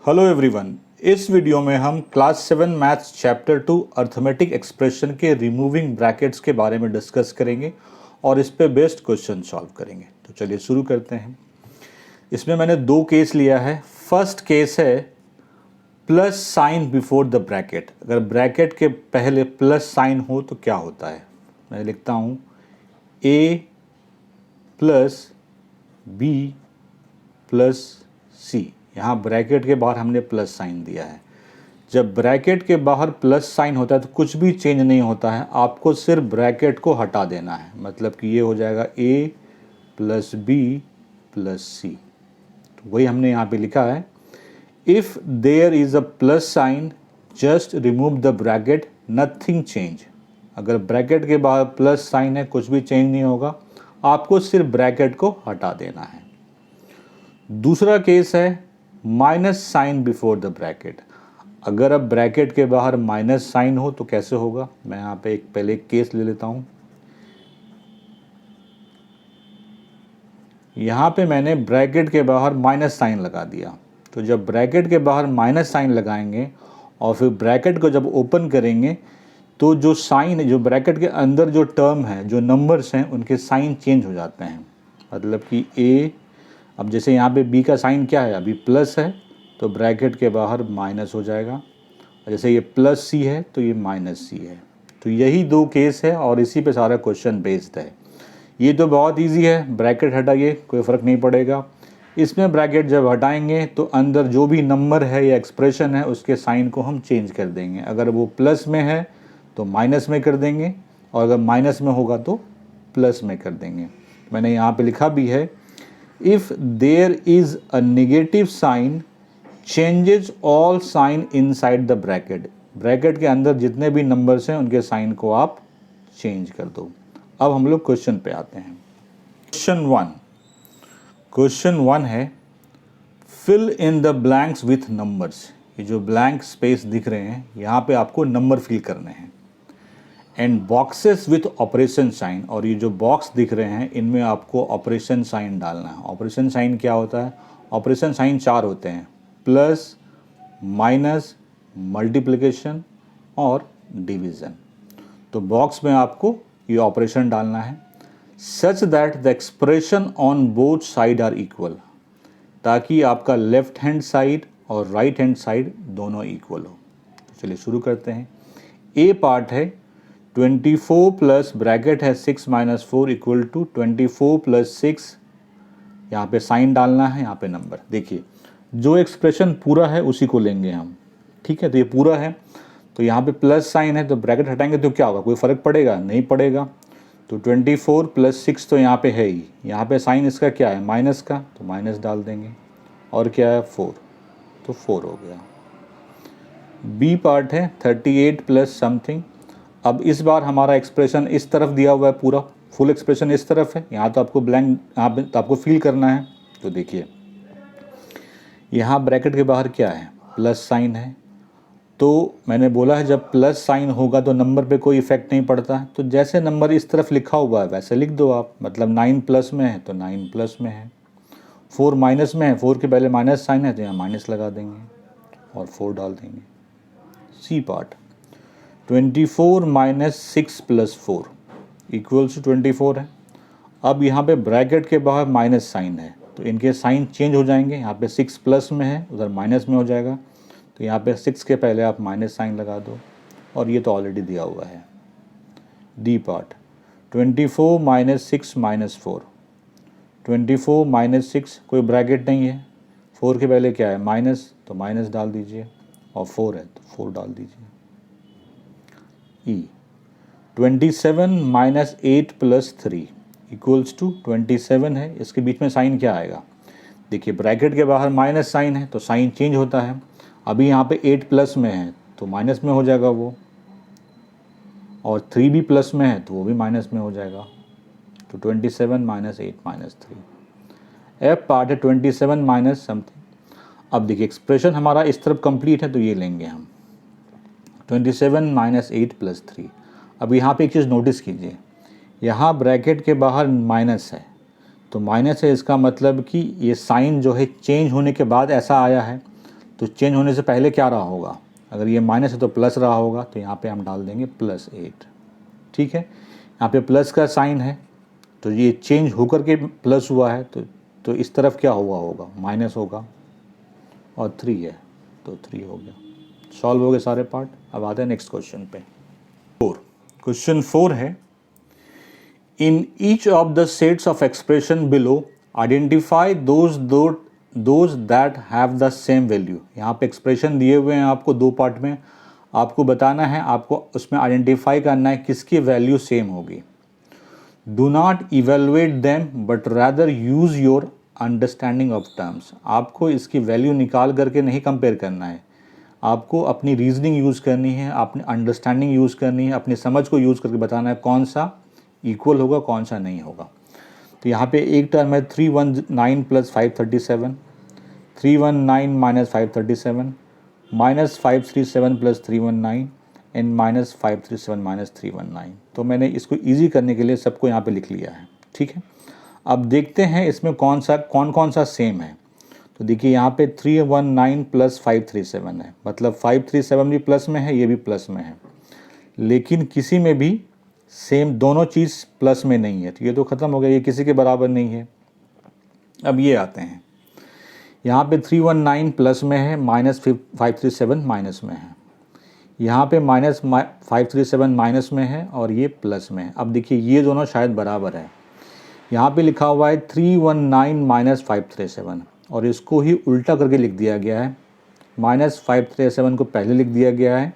Hello everyone, इस video में हम class 7 maths chapter 2 arithmetic expression के रिमूविंग ब्रैकेट्स के बारे में डिस्कस करेंगे और इस पे बेस्ड क्वेश्चन सॉल्व करेंगे। तो चलिए शुरू करते हैं। इसमें मैंने दो केस लिया है। फर्स्ट केस है plus sign before the bracket. अगर ब्रैकेट के पहले प्लस साइन हो तो क्या होता है। मैं लिखता हूँ ए प्लस बी प्लस सी। यहाँ ब्रैकेट के बाहर हमने प्लस साइन दिया है। जब ब्रैकेट के बाहर प्लस साइन होता है तो कुछ भी चेंज नहीं होता है, आपको सिर्फ ब्रैकेट को हटा देना है। मतलब कि ये हो जाएगा A plus B plus C. तो वही हमने यहाँ पे लिखा है, if there is a plus sign just remove the bracket, nothing change. अगर ब्रैकेट के बाहर प्लस साइन है कुछ भी चेंज नहीं होगा, आपको सिर्फ ब्रैकेट को हटा देना है। दूसरा केस है minus sign before the bracket. अगर अब ब्रैकेट के बाहर माइनस साइन हो तो कैसे होगा। मैं यहाँ पे पहले एक केस ले लेता हूँ। यहाँ पे मैंने ब्रैकेट के बाहर माइनस साइन लगा दिया। तो जब ब्रैकेट के बाहर माइनस साइन लगाएंगे और फिर ब्रैकेट को जब ओपन करेंगे तो जो साइन है, जो ब्रैकेट के अंदर जो टर्म है, जो नंबर्स हैं, उनके साइन चेंज हो जाते हैं। मतलब कि ए, अब जैसे यहाँ पे बी का साइन क्या है, अभी प्लस है तो ब्रैकेट के बाहर माइनस हो जाएगा। और जैसे ये प्लस सी है तो ये माइनस सी है। तो यही दो केस है और इसी पे सारा क्वेश्चन बेस्ड है। ये तो बहुत इजी है, ब्रैकेट हटाइए कोई फ़र्क नहीं पड़ेगा। इसमें ब्रैकेट जब हटाएंगे तो अंदर जो भी नंबर है या एक्सप्रेशन है उसके साइन को हम चेंज कर देंगे। अगर वो प्लस में है तो माइनस में कर देंगे और अगर माइनस में होगा तो प्लस में कर देंगे। मैंने यहाँ पे लिखा भी है, if there is a negative sign changes all sign inside the bracket. Bracket के अंदर जितने भी नंबर्स हैं उनके साइन को आप चेंज कर दो। अब हम लोग क्वेश्चन पे आते हैं। क्वेश्चन वन है, fill in the blanks with numbers. ये जो ब्लैंक स्पेस दिख रहे हैं यहाँ पे आपको नंबर फिल करने हैं। And boxes with operation sign, और ये जो बॉक्स दिख रहे हैं इनमें आपको ऑपरेशन साइन डालना है। ऑपरेशन साइन क्या होता है, ऑपरेशन साइन चार होते हैं, प्लस, माइनस, मल्टीप्लिकेशन और डिवीज़न। तो बॉक्स में आपको ये ऑपरेशन डालना है, such that the expression on both side are equal, ताकि आपका लेफ्ट हैंड साइड और राइट हैंड साइड दोनों इक्वल हो। तो चलिए शुरू करते हैं। ए पार्ट है 24 प्लस ब्रैकेट है 6 माइनस 4 इक्वल टू 24 प्लस 6। यहाँ पे साइन डालना है, यहाँ पे नंबर। देखिए जो एक्सप्रेशन पूरा है उसी को लेंगे हम, ठीक है। तो ये पूरा है तो यहाँ पे प्लस साइन है तो ब्रैकेट हटाएंगे तो क्या होगा, कोई फ़र्क पड़ेगा, नहीं पड़ेगा। तो 24 प्लस 6 तो यहाँ पे है ही। यहाँ पे साइन इसका क्या है, माइनस का, तो माइनस डाल देंगे। और क्या है 4, तो 4 हो गया। बी पार्ट है 38 प्लस समथिंग। अब इस बार हमारा एक्सप्रेशन इस तरफ दिया हुआ है, पूरा फुल एक्सप्रेशन इस तरफ है। यहाँ तो आपको ब्लैंक, यहाँ पे तो आपको फिल करना है। तो देखिए यहाँ ब्रैकेट के बाहर क्या है, प्लस साइन है। तो मैंने बोला है जब प्लस साइन होगा तो नंबर पे कोई इफेक्ट नहीं पड़ता। तो जैसे नंबर इस तरफ लिखा हुआ है वैसे लिख दो आप। मतलब 9 प्लस में है तो 9 प्लस में है, 4 माइनस में है, 4 के पहले माइनस साइन है तो यहाँ माइनस लगा देंगे और 4 डाल देंगे। C part 24 minus 6 plus 4 equals to 24 है। अब यहाँ पे ब्रैकेट के बाहर माइनस साइन है तो इनके साइन चेंज हो जाएंगे। यहाँ पे 6 प्लस में है, उधर माइनस में हो जाएगा। तो यहाँ पे 6 के पहले आप माइनस साइन लगा दो और ये तो ऑलरेडी दिया हुआ है। D part 24 minus 6 minus 4, 24 minus 6, कोई ब्रैकेट नहीं है, 4 के पहले क्या है, माइनस, तो माइनस डाल दीजिए और 4 है तो 4 डाल दीजिए। ई 27 माइनस 8 प्लस 3 इक्वल्स टू 27 है। इसके बीच में साइन क्या आएगा, देखिए ब्रैकेट के बाहर माइनस साइन है तो साइन चेंज होता है। अभी यहाँ पे 8 प्लस में है तो माइनस में हो जाएगा वो, और 3 भी प्लस में है तो वो भी माइनस में हो जाएगा। तो 27 माइनस 8 माइनस 3। एफ पार्ट है 27 माइनस समथिंग। अब देखिए एक्सप्रेशन हमारा इस तरफ कंप्लीट है तो ये लेंगे हम 27 माइनस 8 प्लस 3। अब यहाँ पे एक चीज़ नोटिस कीजिए, यहाँ ब्रैकेट के बाहर माइनस है तो माइनस है, इसका मतलब कि ये साइन जो है चेंज होने के बाद ऐसा आया है। तो चेंज होने से पहले क्या रहा होगा, अगर ये माइनस है तो प्लस रहा होगा, तो यहाँ पे हम डाल देंगे +8। ठीक है, यहाँ पे प्लस का साइन है तो ये चेंज होकर के प्लस हुआ है, तो इस तरफ क्या हुआ होगा, माइनस होगा, और 3 है तो 3 हो गया। सॉल्व हो गए सारे पार्ट। अब आते हैं नेक्स्ट क्वेश्चन पे। क्वेश्चन 4 है, in each of the sets of expression below identify those that have the same value. यहाँ पे एक्सप्रेशन दिए हुए हैं आपको 2 पार्ट में, आपको बताना है, आपको उसमें आइडेंटिफाई करना है किसकी वैल्यू सेम होगी। Do not evaluate them but rather use your understanding of terms. आपको इसकी वैल्यू निकाल करके नहीं कंपेयर करना है, आपको अपनी रीजनिंग यूज़ करनी है, अपनी अंडरस्टैंडिंग यूज़ करनी है, अपनी समझ को यूज़ करके बताना है कौन सा इक्वल होगा कौन सा नहीं होगा। तो यहाँ पे एक टर्म है 319 + 537, 319 - 537, -537 + 319 एंड -537 - 319। तो मैंने इसको इजी करने के लिए सबको यहाँ पे लिख लिया है। ठीक है, अब देखते हैं इसमें कौन कौन सा सेम है। तो देखिए यहाँ पे 319 + 537 है, मतलब 537 भी प्लस में है, ये भी प्लस में है, लेकिन किसी में भी सेम दोनों चीज़ प्लस में नहीं है, तो ये तो ख़त्म हो गया, ये किसी के बराबर नहीं है। अब ये आते हैं, यहाँ पे 319 प्लस में है, -537 माइनस में है, यहाँ पे -537 माइनस में है और ये प्लस में है। अब देखिए ये दोनों शायद बराबर है, यहाँ पे लिखा हुआ है 319 - 537 और इसको ही उल्टा करके लिख दिया गया है, -537 को पहले लिख दिया गया है,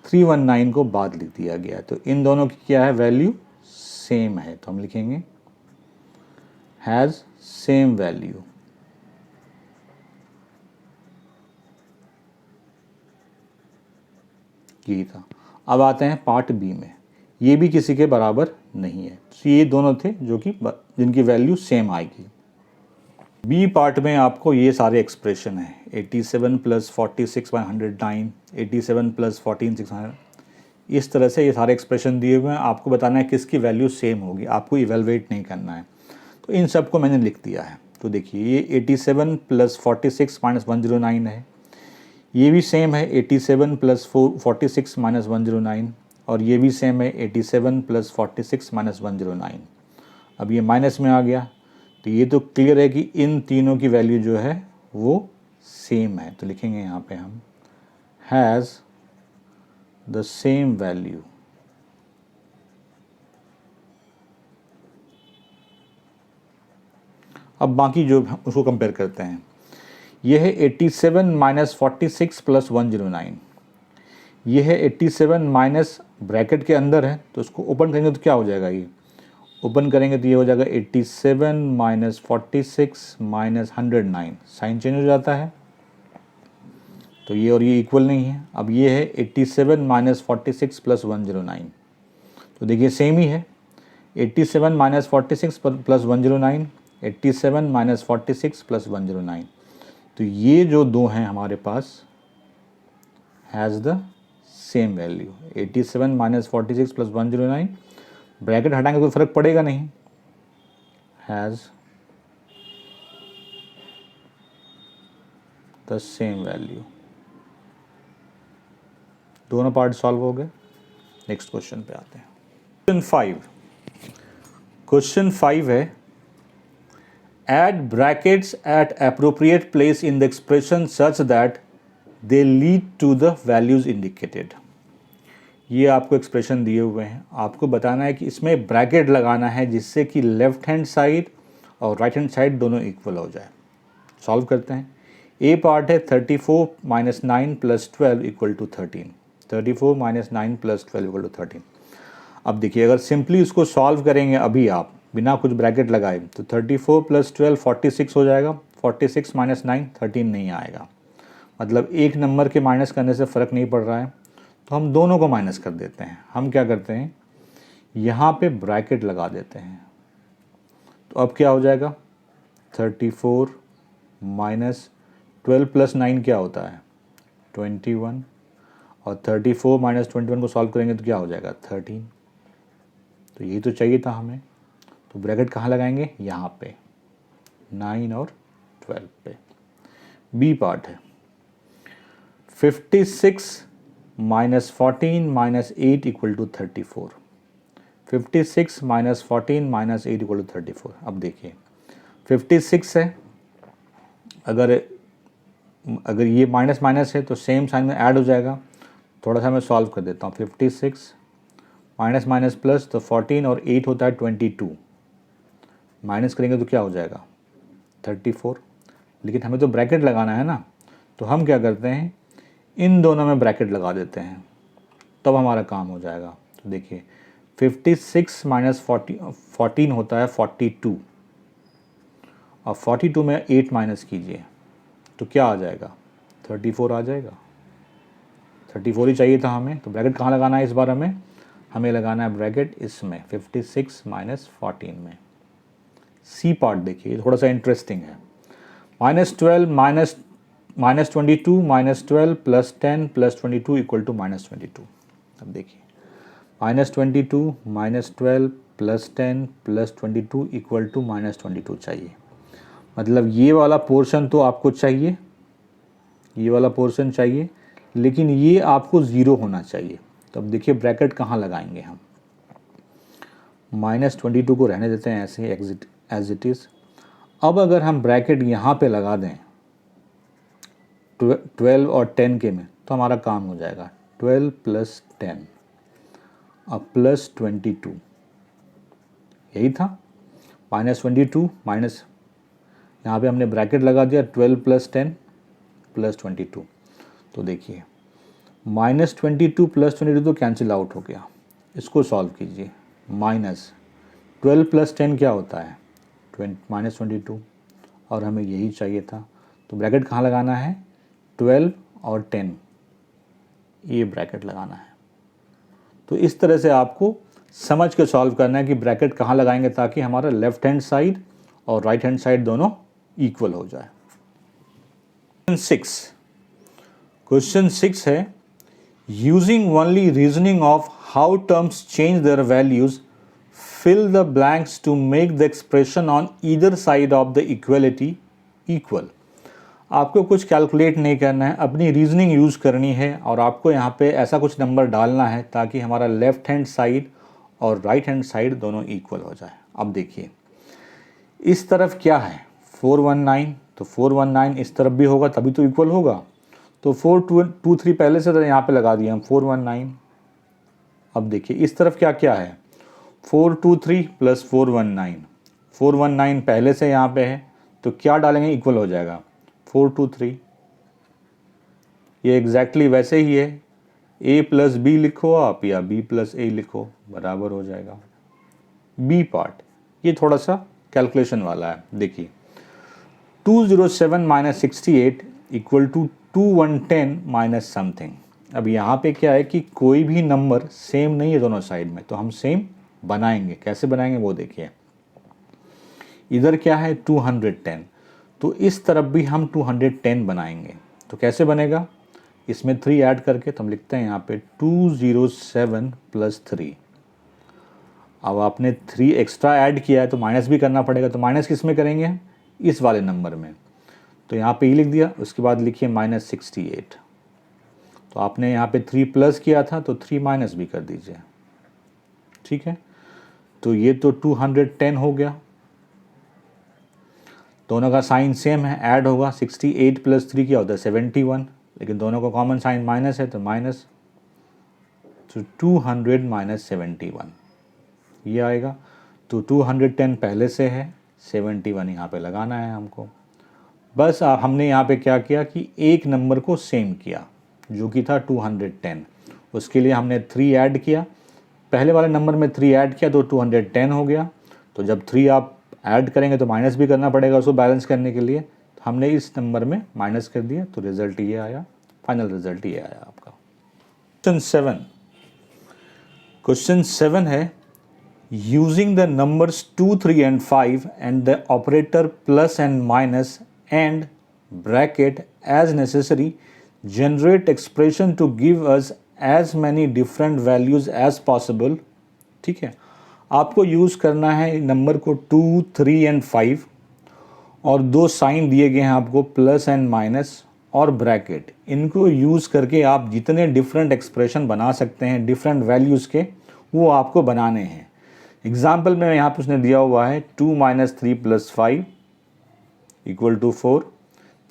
319 को बाद लिख दिया गया है। तो इन दोनों की क्या है, वैल्यू सेम है, तो हम लिखेंगे हैज़ सेम वैल्यू। यही था। अब आते हैं पार्ट बी में, ये भी किसी के बराबर नहीं है, तो ये दोनों थे जिनकी वैल्यू सेम आएगी। बी पार्ट में आपको ये सारे एक्सप्रेशन हैं, 87 + 46/109, 87 + 14/600, इस तरह से ये सारे एक्सप्रेशन दिए हुए हैं। आपको बताना है किसकी वैल्यू सेम होगी, आपको इवेलुएट नहीं करना है। तो इन सब को मैंने लिख दिया है। तो देखिए ये 87 + 46 - 109 है, ये भी सेम है 87 + 46 - 109, और ये भी सेम है 87 + 46 - 109। अब ये माइनस में आ गया, तो ये तो क्लियर है कि इन तीनों की वैल्यू जो है वो सेम है, तो लिखेंगे यहाँ पे हम हैज़ द सेम वैल्यू। अब बाकी जो उसको कंपेयर करते हैं, ये है 87 - 46 + 109, ये है 87 माइनस ब्रैकेट के अंदर है, तो उसको ओपन करेंगे तो क्या हो जाएगा, ये ओपन करेंगे तो ये हो जाएगा 87 - 46 - 109, साइन चेंज हो जाता है, तो ये और ये इक्वल नहीं है। अब ये है 87 - 46 + 109, तो देखिए सेम ही है, 87 - 46 + 109, 87 - 46 + 109, तो ये जो दो हैं हमारे पास has the same value. 87 - 46 + 109, bracket हटाएंगे कोई फ़र्क पड़ेगा नहीं, हैज़ द सेम वैल्यू। दोनों पार्ट सॉल्व हो गए। नेक्स्ट क्वेश्चन पे आते हैं। क्वेश्चन 5 है, add brackets at appropriate place in the expression such that they lead to the values indicated। ये आपको एक्सप्रेशन दिए हुए हैं, आपको बताना है कि इसमें ब्रैकेट लगाना है जिससे कि लेफ्ट हैंड साइड और राइट हैंड साइड दोनों इक्वल हो जाए। सॉल्व करते हैं। ए पार्ट है 34 - 9 + 12 = 13, 34 - 9 + 12 = 13। अब देखिए अगर सिंपली उसको सॉल्व करेंगे अभी आप बिना कुछ ब्रैकेट लगाए, तो 34 + 12 46 हो जाएगा, 46 - 9 13 नहीं आएगा, मतलब एक नंबर के माइनस करने से फ़र्क नहीं पड़ रहा है, तो हम दोनों को माइनस कर देते हैं। हम क्या करते हैं, यहाँ पे ब्रैकेट लगा देते हैं, तो अब क्या हो जाएगा, 34 - 12 + 9 क्या होता है, 21, और 34 - 21 को सॉल्व करेंगे तो क्या हो जाएगा, 13। तो यही तो चाहिए था हमें, तो ब्रैकेट कहाँ लगाएंगे, यहाँ पे 9 और 12 पे। बी पार्ट है, 56 minus 14 minus 8 equal to 34। 56 minus 14 minus 8 equal to 34। अब देखिए 56 है, अगर ये माइनस माइनस है तो सेम साइन में ऐड हो जाएगा। थोड़ा सा मैं सॉल्व कर देता हूँ। 56 माइनस माइनस प्लस, तो 14 और 8 होता है 22, माइनस करेंगे तो क्या हो जाएगा 34। लेकिन हमें तो ब्रैकेट लगाना है ना, तो हम क्या करते हैं, इन दोनों में ब्रैकेट लगा देते हैं, तब हमारा काम हो जाएगा। तो देखिए 56 माइनस 14 होता है 42, और 42 में 8 माइनस कीजिए तो क्या आ जाएगा 34 आ जाएगा। 34 ही चाहिए था हमें, तो ब्रैकेट कहाँ लगाना है इस बार हमें लगाना है ब्रैकेट इसमें 56 माइनस 14 में। सी पार्ट देखिए थोड़ा सा इंटरेस्टिंग है। -12 minus 22 minus 12 plus 10 plus 22 equal to -22। अब देखिए -22 minus 12 plus 10 plus 22 equal to -22 चाहिए। मतलब ये वाला पोर्शन तो आपको चाहिए, ये वाला पोर्शन चाहिए, लेकिन ये आपको ज़ीरो होना चाहिए। तो अब देखिए ब्रैकेट कहाँ लगाएंगे हम। -22 को रहने देते हैं ऐसे एज इट इज़। अब अगर हम ब्रैकेट यहाँ पे लगा दें 12 और 10 के में, तो हमारा काम हो जाएगा 12 प्लस 10 और प्लस 22, यही था। -22 माइनस, यहाँ पे हमने ब्रैकेट लगा दिया 12 प्लस 10 प्लस 22। तो देखिए -22 प्लस 22 तो कैंसिल आउट हो गया, इसको सॉल्व कीजिए। -12 प्लस 10 क्या होता है -22, और हमें यही चाहिए था। तो ब्रैकेट कहाँ लगाना है 12 और 10, ये ब्रैकेट लगाना है। तो इस तरह से आपको समझ के सॉल्व करना है कि ब्रैकेट कहाँ लगाएंगे ताकि हमारा लेफ्ट हैंड साइड और राइट हैंड साइड दोनों इक्वल हो जाए। क्वेश्चन 6 है, using only reasoning of how terms change their values fill the blanks to make the expression on either side of the equality equal. आपको कुछ calculate नहीं करना है, अपनी रीजनिंग यूज़ करनी है और आपको यहाँ पे ऐसा कुछ नंबर डालना है ताकि हमारा लेफ्ट हैंड साइड और राइट हैंड साइड दोनों इक्वल हो जाए। अब देखिए इस तरफ क्या है 419, तो 419 इस तरफ भी होगा तभी तो इक्वल होगा। तो 423 पहले से तो यहाँ पे लगा दिया हम 419। अब देखिए इस तरफ क्या क्या है 423 प्लस 419, 419 पहले से यहाँ पे है तो क्या डालेंगे इक्वल हो जाएगा 423। ये एग्जैक्टली वैसे ही है, a प्लस बी लिखो आप या b प्लस ए लिखो, बराबर हो जाएगा। बी पार्ट ये थोड़ा सा कैलकुलेशन वाला है। देखिए 207 minus 68 equal to 2110 minus something. अब यहाँ पे क्या है कि कोई भी नंबर सेम नहीं है दोनों साइड में, तो हम सेम बनाएंगे। कैसे बनाएंगे वो देखिए। इधर क्या है 210, तो इस तरफ भी हम 210 बनाएंगे। तो कैसे बनेगा, इसमें 3 ऐड करके तो हम लिखते हैं यहाँ पे 207 प्लस 3। अब आपने 3 एक्स्ट्रा ऐड किया है तो माइनस भी करना पड़ेगा, तो माइनस किस में करेंगे इस वाले नंबर में। तो यहाँ पे ही लिख दिया, उसके बाद लिखिए -68। तो आपने यहाँ पे 3 प्लस किया था तो 3 माइनस भी कर दीजिए, ठीक है। तो ये तो 210 हो गया, दोनों का साइन सेम है, ऐड होगा। 68 प्लस 3 क्या होता है 71, लेकिन दोनों का कॉमन साइन माइनस है तो माइनस, तो 200 माइनस 71 ये आएगा। तो 210 पहले से है, 71 यहाँ पे लगाना है हमको। बस हमने यहाँ पे क्या किया कि एक नंबर को सेम किया जो कि था 210, उसके लिए हमने 3 ऐड किया। पहले वाले नंबर में 3 ऐड किया तो 210 हो गया। तो जब 3 आप ऐड करेंगे तो माइनस भी करना पड़ेगा उसको बैलेंस करने के लिए, तो हमने इस नंबर में माइनस कर दिया, तो रिजल्ट ये आया, फाइनल रिजल्ट ये आया आपका। क्वेश्चन 7 है, using the numbers 2, 3 and 5 and the operator plus and minus and bracket as necessary, generate expression to give us as many different values as possible। ठीक है, आपको यूज़ करना है नंबर को 2, 3 and 5 और 2 साइन दिए गए हैं आपको प्लस एंड माइनस, और ब्रैकेट, इनको यूज़ करके आप जितने डिफरेंट एक्सप्रेशन बना सकते हैं डिफरेंट वैल्यूज़ के, वो आपको बनाने हैं। एग्जाम्पल में यहाँ पे उसने दिया हुआ है 2 - 3 + 5 = 4,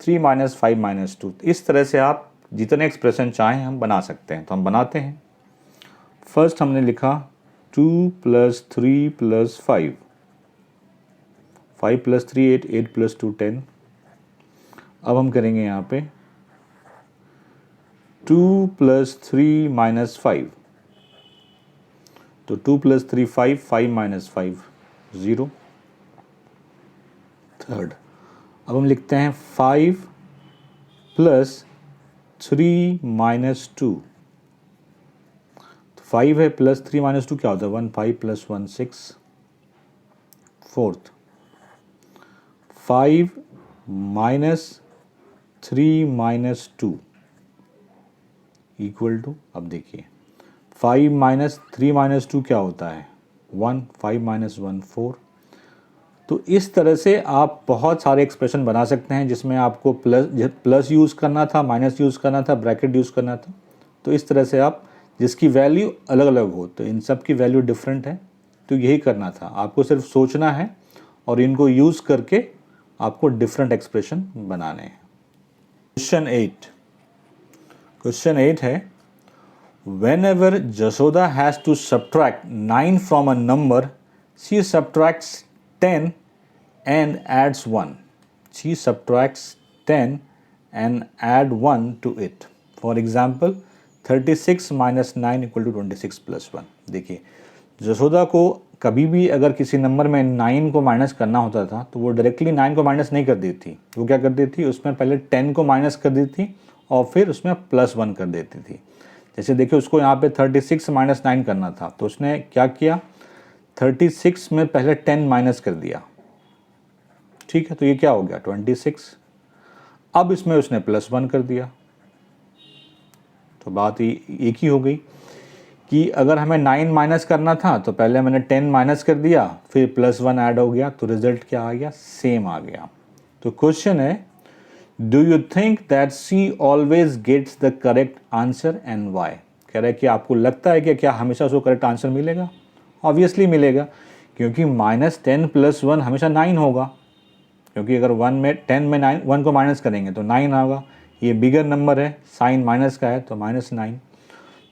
3 - 5 - 2। इस तरह से आप जितने एक्सप्रेशन चाहें हम बना सकते हैं, तो हम बनाते हैं। फर्स्ट हमने लिखा 2 + 3 + 5, 5 + 3 8, 8 + 2 10। अब हम करेंगे यहाँ पे 2 + 3 - 5, तो 2 + 3 5, 5 - 5 0। थर्ड, अब हम लिखते हैं 5 + 3 - 2, 5 है प्लस 3 - 2 क्या होता है 1, 5 + 1 6। फोर्थ 5 - 3 - 2 इक्वल टू, अब देखिए 5 - 3 - 2 क्या होता है 1, 5 - 1 4। तो इस तरह से आप बहुत सारे एक्सप्रेशन बना सकते हैं जिसमें आपको प्लस यूज़ करना था, माइनस यूज़ करना था, ब्रैकेट यूज़ करना था। तो इस तरह से आप जिसकी वैल्यू अलग अलग हो, तो इन सब की वैल्यू डिफरेंट है, तो यही करना था। आपको सिर्फ सोचना है और इनको यूज़ करके आपको डिफरेंट एक्सप्रेशन बनाने हैं। क्वेश्चन 8 है, whenever Jasoda has to subtract 9 from a number, she subtracts 10 and adds 1. She subtracts 10 and add 1 to it. For example, 36 - 9 = 26 + 1. देखिए, जसोदा को कभी भी अगर किसी नंबर में 9 को माइनस करना होता था तो वो डायरेक्टली 9 को माइनस नहीं कर देती थी। वो क्या कर देती थी, उसमें पहले 10 को माइनस कर देती थी और फिर उसमें +1 कर देती थी। जैसे देखिए, उसको यहाँ पे 36 - 9 करना था, तो उसने क्या किया, 36 में पहले 10 माइनस कर दिया। ठीक है, तो ये क्या हो गया 26। अब इसमें उसने +1 कर दिया। तो बात एक ही हो गई कि अगर हमें 9 माइनस करना था तो पहले मैंने 10 माइनस कर दिया, फिर +1 ऐड हो गया, तो रिजल्ट क्या आ गया, सेम आ गया। तो क्वेश्चन है, do you think that C always gets the correct answer and why. कह रहा है कि आपको लगता है कि क्या हमेशा उसको करेक्ट आंसर मिलेगा। ऑब्वियसली मिलेगा, क्योंकि -10 + 1 हमेशा 9 होगा, क्योंकि अगर 10 में 9 1 को माइनस करेंगे तो 9 होगा। ये बिगर नंबर है, साइन माइनस का है, तो -9।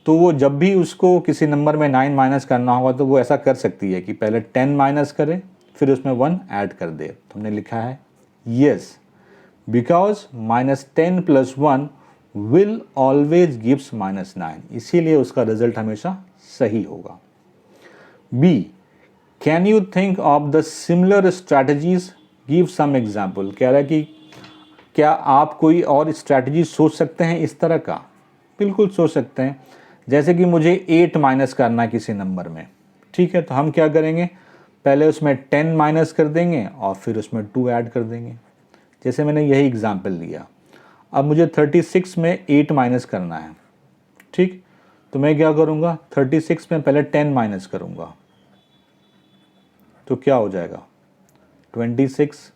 तो वो जब भी उसको किसी नंबर में 9 माइनस करना होगा तो वो ऐसा कर सकती है कि पहले 10 माइनस करे, फिर उसमें 1 ऐड कर दे। तो हमने लिखा है yes, because -10 + 1 will always gives -9, इसीलिए उसका रिजल्ट हमेशा सही होगा। B, can you think of the similar strategies, give some example. कह रहा है कि क्या आप कोई और स्ट्रैटेजी सोच सकते हैं इस तरह का। बिल्कुल सोच सकते हैं। जैसे कि मुझे 8 माइनस करना है किसी नंबर में, ठीक है, तो हम क्या करेंगे, पहले उसमें 10 माइनस कर देंगे और फिर उसमें 2 ऐड कर देंगे। जैसे मैंने यही एग्जाम्पल लिया। अब मुझे 36 में 8 माइनस करना है, ठीक, तो मैं क्या करूँगा, 36 में पहले 10 माइनस करूँगा, तो क्या हो जाएगा 26,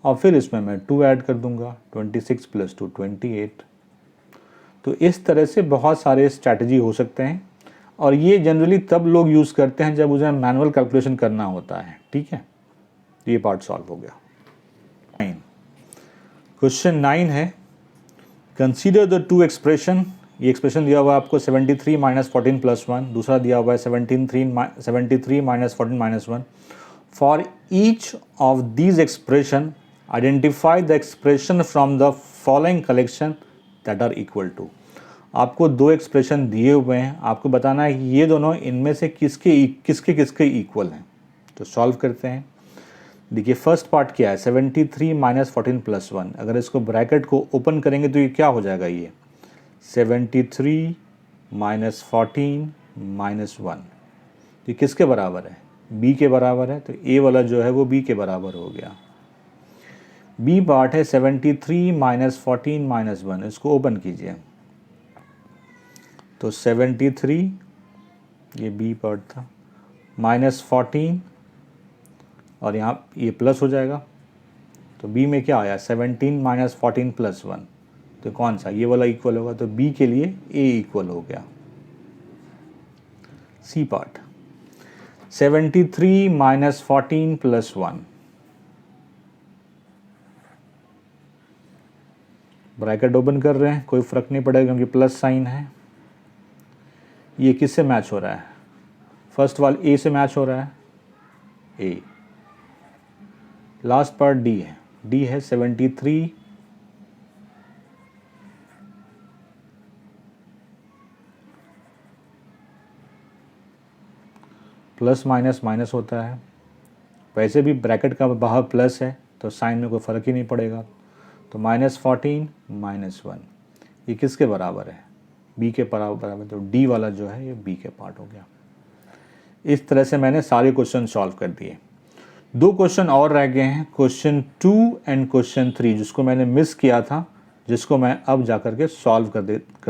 और फिर इसमें मैं 2 ऐड कर दूंगा, 26 + 2 28। तो इस तरह से बहुत सारे स्ट्रैटेजी हो सकते हैं, और ये जनरली तब लोग यूज़ करते हैं जब उन्हें मैनुअल कैलकुलेशन करना होता है। ठीक है, ये पार्ट सॉल्व हो गया। क्वेश्चन 9 है, कंसीडर द टू एक्सप्रेशन। ये एक्सप्रेशन दिया हुआ है आपको 73 - 14 + 1, दूसरा दिया हुआ है 73 - 14 - 1। For each of these expression identify the expression from the following collection that are equal to. आपको दो एक्सप्रेशन दिए हुए हैं, आपको बताना है कि ये दोनों इनमें से किसके किसके इक्वल हैं। तो सॉल्व करते हैं। देखिए, फर्स्ट पार्ट क्या है, 73 - 14 + 1। अगर इसको ब्रैकेट को ओपन करेंगे तो ये क्या हो जाएगा, ये 73 - 14 - 1। ये किसके बराबर है, b के बराबर है, तो a वाला जो है वो b के बराबर हो गया। b पार्ट है 73 - 14 - 1, इसको ओपन कीजिए, तो 73 ये b पार्ट था, -14 और यहाँ ये प्लस हो जाएगा, तो b में क्या आया 17 - 14 + 1, तो कौन सा, ये वाला इक्वल होगा, तो बी के लिए ए इक्वल हो गया। C part 73 minus 14 plus 1, bracket open कर रहे हैं, कोई फर्क नहीं पड़ेगा क्योंकि प्लस साइन है। ये किससे मैच हो रहा है, फर्स्ट वाला ए से मैच हो रहा है, ए। लास्ट पार्ट डी है, डी है 73 प्लस माइनस माइनस होता है, वैसे भी ब्रैकेट का बाहर प्लस है तो साइन में कोई फ़र्क ही नहीं पड़ेगा। तो -14 -1 ये किसके बराबर है, बी के बराबर, तो डी वाला जो है ये बी के पार्ट हो गया। इस तरह से मैंने सारे क्वेश्चन सॉल्व कर दिए। 2 क्वेश्चन और रह गए हैं, क्वेश्चन 2 एंड क्वेश्चन 3, जिसको मैंने मिस किया था, जिसको मैं अब जा कर के सॉल्व कर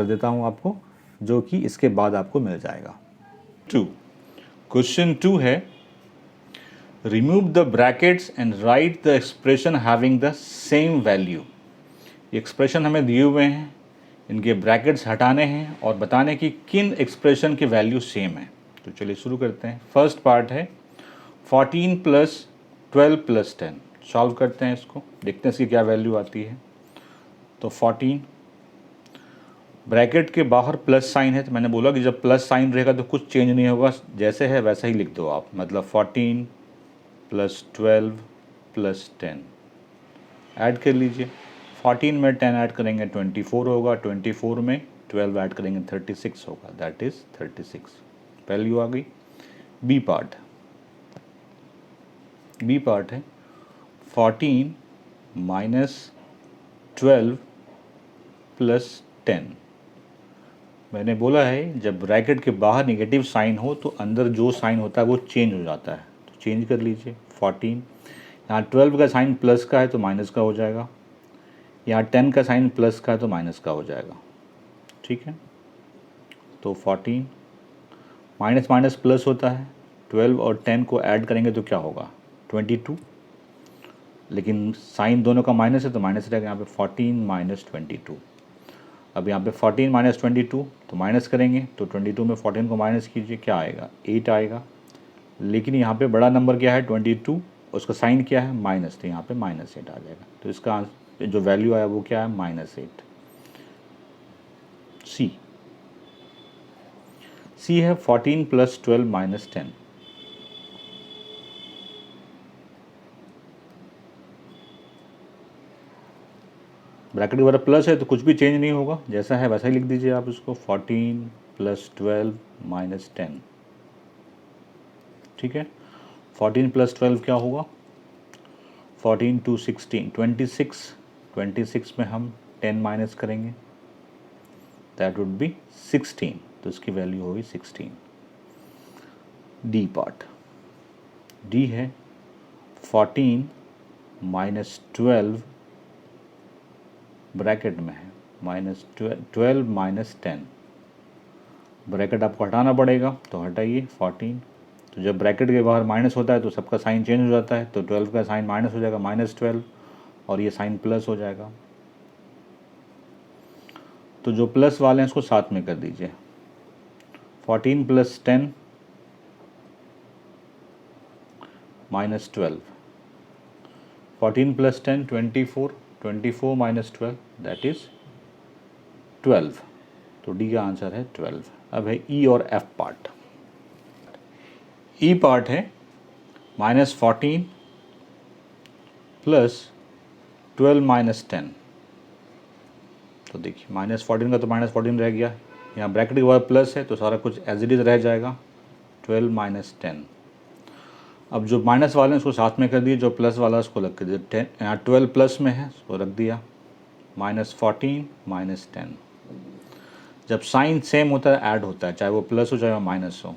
देता हूँ आपको, जो कि इसके बाद आपको मिल जाएगा। क्वेश्चन 2 है, remove the brackets and right the expression having the same value. ये एक्सप्रेशन हमें दिए हुए हैं, इनके ब्रैकेट्स हटाने हैं और बताने कि किन एक्सप्रेशन की वैल्यू सेम है। तो चलिए शुरू करते हैं। फर्स्ट पार्ट है 14 प्लस 12 प्लस 10, सॉल्व करते हैं इसको, देखते हैं इसकी क्या वैल्यू आती है। तो 14, ब्रैकेट के बाहर प्लस साइन है, तो मैंने बोला कि जब प्लस साइन रहेगा तो कुछ चेंज नहीं होगा, जैसे है वैसा ही लिख दो आप, मतलब 14 प्लस 12 प्लस 10 ऐड कर लीजिए। 14 में 10 ऐड करेंगे 24 होगा, 24 में 12 ऐड करेंगे 36 होगा, दैट इज़ 36, वैल्यू आ गई। बी पार्ट है 14 माइनस 12 प्लस 10। मैंने बोला है जब ब्रैकेट के बाहर नेगेटिव साइन हो तो अंदर जो साइन होता है वो चेंज हो जाता है, तो चेंज कर लीजिए। 14, यहाँ 12 का साइन प्लस का है तो माइनस का हो जाएगा, यहाँ 10 का साइन प्लस का है तो माइनस का हो जाएगा, ठीक है। तो 14 माइनस माइनस प्लस होता है, 12 और 10 को ऐड करेंगे तो क्या होगा 22, लेकिन साइन दोनों का माइनस है तो माइनस रहेगा, यहाँ पे 14 माइनस 22। अब यहाँ पे 14 माइनस 22 तो माइनस करेंगे, तो 22 में 14 को माइनस कीजिए, क्या आएगा 8 आएगा, लेकिन यहाँ पे बड़ा नंबर क्या है 22, उसका साइन क्या है माइनस, तो यहाँ पे -8 आ जाएगा। तो इसका जो वैल्यू आया वो क्या है -8। सी है 14 प्लस 12 माइनस 10। ब्रैकेट के बारे प्लस है तो कुछ भी चेंज नहीं होगा, जैसा है वैसा ही लिख दीजिए आप इसको, 14 प्लस 12 माइनस 10, ठीक है। 14 प्लस 12 क्या होगा, 14 टू 16 26 में हम 10 माइनस करेंगे, दैट वुड बी 16, तो इसकी वैल्यू होगी 16। डी पार्ट, डी है 14 माइनस 12 ब्रैकेट में है -12 माइनस 10, ब्रैकेट आपको हटाना पड़ेगा तो हटाइए 14। तो जब ब्रैकेट के बाहर माइनस होता है तो सबका साइन चेंज हो जाता है, तो 12 का साइन माइनस हो जाएगा -12 और ये साइन प्लस हो जाएगा। तो जो प्लस वाले हैं उसको साथ में कर दीजिए, 14 plus 10 minus 12, 14 plus 10 24 minus 12 that is 12, तो डी का आंसर है 12। अब है ई और एफ पार्ट। ई पार्ट है -14 प्लस 12 माइनस 10। तो देखिए -14 का तो -14 रह गया, यहाँ ब्रैकेट के बाद प्लस है तो सारा कुछ एज इट इज़ रह जाएगा, 12 माइनस 10। अब जो माइनस वाले हैं उसको साथ में कर दिए, जो प्लस वाला उसको रख के दिया, 10 यहाँ 12 प्लस में है उसको रख दिया, -14 माइनस 10। जब साइन सेम होता है ऐड होता है, चाहे वो प्लस हो चाहे वो माइनस हो,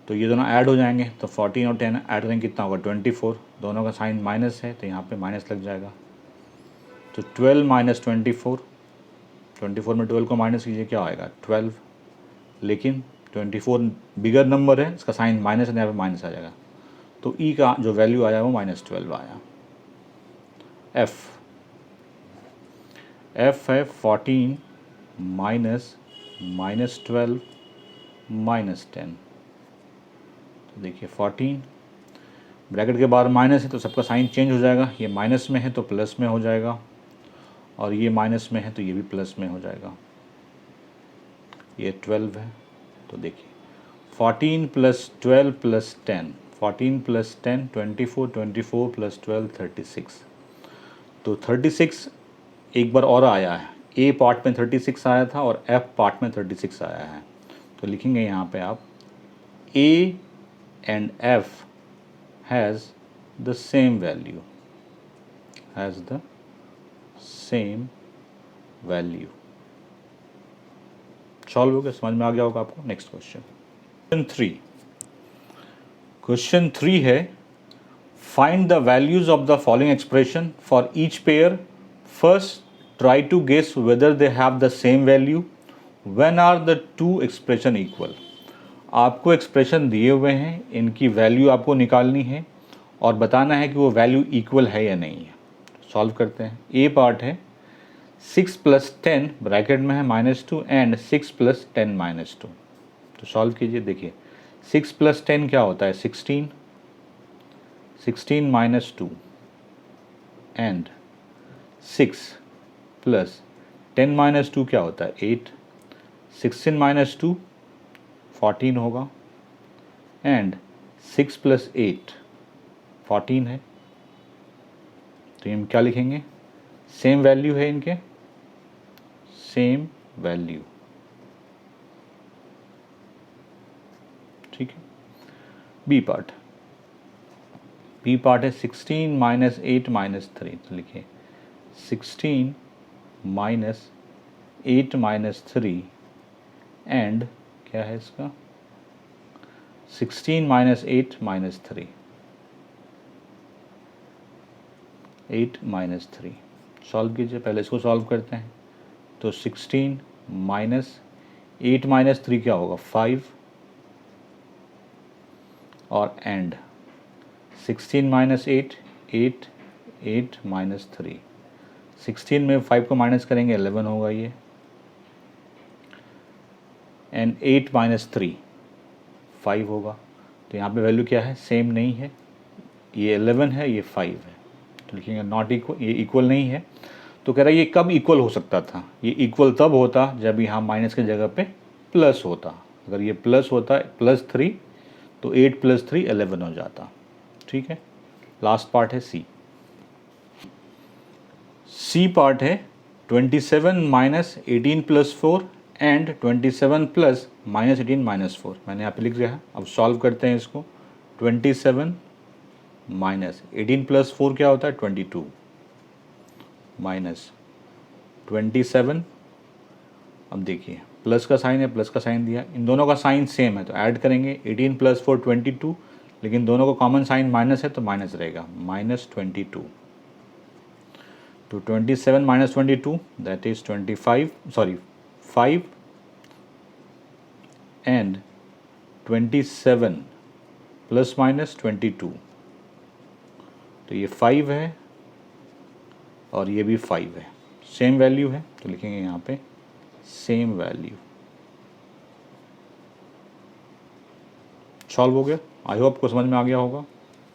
तो ये दोनों ऐड हो जाएंगे, तो 14 और 10 ऐड करेंगे कितना होगा 24, दोनों का साइन माइनस है तो यहाँ पे माइनस लग जाएगा, तो 12 माइनस 24 में 12 को माइनस कीजिए क्या आएगा 12, लेकिन 24 बिगर नंबर है, इसका साइन माइनस है, यहाँ पे माइनस आ जाएगा, तो ई का जो वैल्यू आया वो -12 आया। f है 14 माइनस -12 -10। तो देखिए 14 ब्रैकेट के बाहर माइनस है तो सबका साइन चेंज हो जाएगा, ये माइनस में है तो प्लस में हो जाएगा, और ये माइनस में है तो ये भी प्लस में हो जाएगा। ये 12 है तो देखिए 14 + 12 + 10, 14 + 10 24, 24 + 12 36। तो 36 एक बार और आया है, ए पार्ट में 36 आया था और एफ पार्ट में 36 आया है। तो लिखेंगे यहाँ पे आप A and F has the same value, has the same value. Solve हो गया, समझ में आ गया होगा आपको। नेक्स्ट क्वेश्चन 3 है find the values of the following expression for each pair. First try to guess whether they have the same value. When are the two expression equal. आपको expression दिए हुए हैं, इनकी वैल्यू आपको निकालनी है और बताना है कि वो वैल्यू इक्वल है या नहीं है। सॉल्व करते हैं। ए पार्ट है 6 + 10 ब्रैकेट में है -2 एंड 6 + 10 -2। तो सॉल्व कीजिए। देखिए 6 + 10 क्या होता है 16, 16 - 2 एंड 6 + 10 - 2 क्या होता है 8, 16 - 2 14 होगा एंड 6 + 8 14 है। तो हम क्या लिखेंगे, सेम वैल्यू है इनके, सेम वैल्यू। ठीक है। बी पार्ट है 16 - 8 - 3। तो लिखिए 16 - 8 - 3 एंड क्या है इसका 16 - 8 - 3, 8 - 3। सॉल्व कीजिए, पहले इसको सॉल्व करते हैं। तो 16 - 8 - 3 क्या होगा 5 और एंड 16 - 8 8 8 - 3। 16 में 5 को माइनस करेंगे 11 होगा ये, एंड 8 - 3 5 होगा। तो यहाँ पे वैल्यू क्या है, सेम नहीं है, ये 11 है ये 5 है। तो लिखेंगे नॉट इक्वल, ये इक्वल नहीं है। तो कह रहा है ये कब इक्वल हो सकता था, ये इक्वल तब होता जब यहाँ माइनस की जगह पे प्लस होता। अगर ये प्लस होता +3 तो 8 + 3 11 हो जाता। ठीक है। लास्ट पार्ट है सी पार्ट है 27 - 18 + 4 एंड 27 + -18 - 4। मैंने यहाँ पे लिख दिया है। अब सॉल्व करते हैं इसको। 27 - 18 + 4 क्या होता है 22 माइनस 27। अब देखिए प्लस का साइन है, प्लस का साइन दिया, इन दोनों का साइन सेम है तो ऐड करेंगे 18 + 4 22, लेकिन दोनों का कॉमन साइन माइनस है तो माइनस रहेगा -22। तो 27 - 22 दैट इज 25 5 एंड 27 ± 22। तो ये 5 है और ये भी 5 है, सेम वैल्यू है तो लिखेंगे यहाँ पे सेम वैल्यू। सॉल्व हो गया। आई होप को समझ में आ गया होगा।